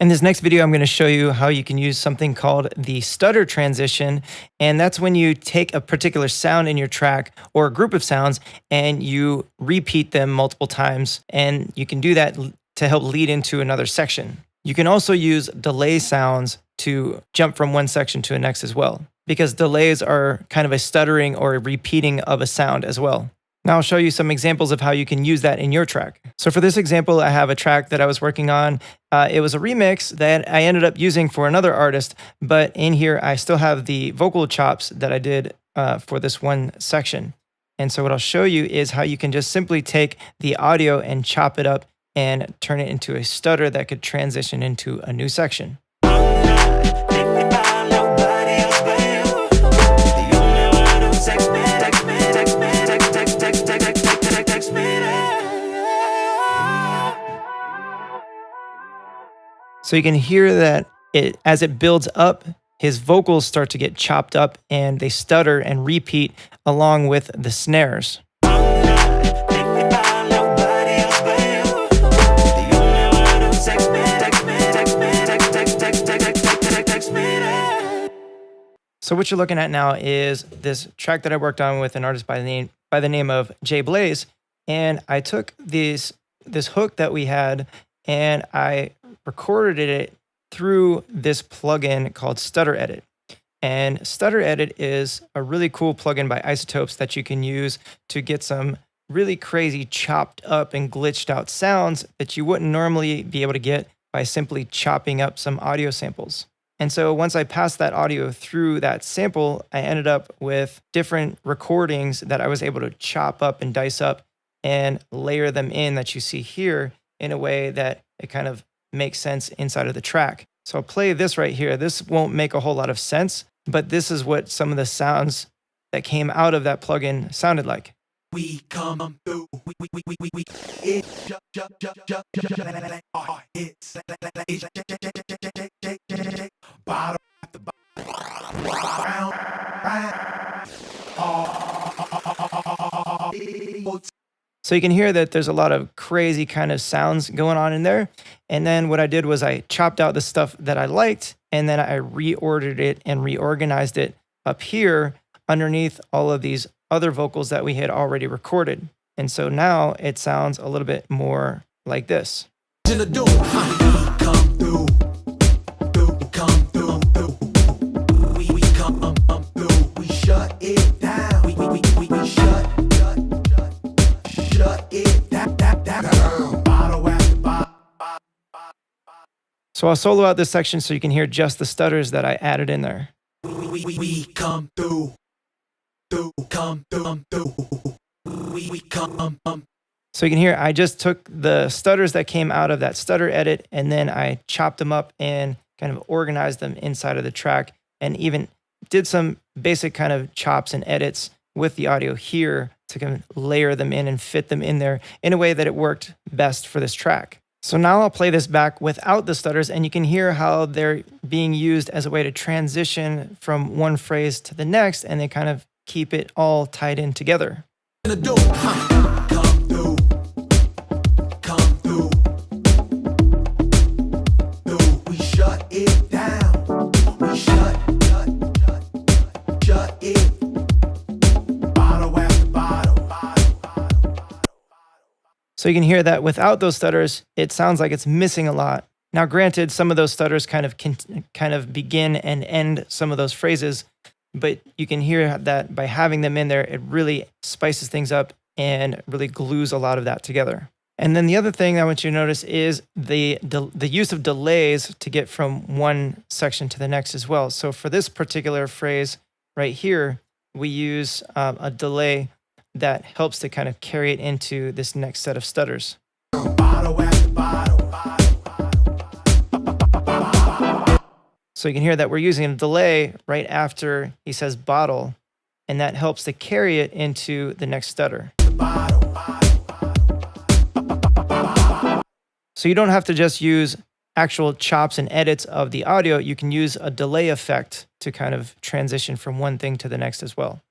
In this next video, I'm going to show you how you can use something called the stutter transition. And that's when you take a particular sound in your track or a group of sounds and you repeat them multiple times. And you can do that to help lead into another section. You can also use delay sounds to jump from one section to the next as well, because delays are kind of a stuttering or a repeating of a sound as well. Now I'll show you some examples of how you can use that in your track. So for this example, I have a track that I was working on. It was a remix that I ended up using for another artist, but in here I still have the vocal chops that I did for this one section. And so what I'll show you is how you can just simply take the audio and chop it up and turn it into a stutter that could transition into a new section. So you can hear that as it builds up, his vocals start to get chopped up and they stutter and repeat along with the snares. So what you're looking at now is this track that I worked on with an artist by the name of Jay Blaze, and I took this hook that we had and I recorded it through this plugin called Stutter Edit. And Stutter Edit is a really cool plugin by Isotopes that you can use to get some really crazy chopped up and glitched out sounds that you wouldn't normally be able to get by simply chopping up some audio samples. And so once I passed that audio through that sample, I ended up with different recordings that I was able to chop up and dice up and layer them in that you see here in a way that it kind of makes sense inside of the track. So I'll play this right here. This won't make a whole lot of sense, but this is what some of the sounds that came out of that plugin sounded like. We come through. So you can hear that there's a lot of crazy kind of sounds going on in there. And then what I did was I chopped out the stuff that I liked, and then I reordered it and reorganized it up here underneath all of these other vocals that we had already recorded. And so now it sounds a little bit more like this. So I'll solo out this section so you can hear just the stutters that I added in there. We come through. Come through. We come. So you can hear I just took the stutters that came out of that stutter edit and then I chopped them up and kind of organized them inside of the track and even did some basic kind of chops and edits with the audio here to kind of layer them in and fit them in there in a way that it worked best for this track. So now I'll play this back without the stutters and you can hear how they're being used as a way to transition from one phrase to the next and they kind of keep it all tied in together. We shut it down. We shut it. Bottle after bottle. So you can hear that without those stutters, it sounds like it's missing a lot. Now, granted, some of those stutters kind of begin and end some of those phrases, but you can hear that by having them in there, it really spices things up and really glues a lot of that together. And then the other thing I want you to notice is the use of delays to get from one section to the next as well. So for this particular phrase right here, we use a delay that helps to kind of carry it into this next set of stutters. So you can hear that we're using a delay right after he says bottle, and that helps to carry it into the next stutter. So you don't have to just use actual chops and edits of the audio. You can use a delay effect to kind of transition from one thing to the next as well.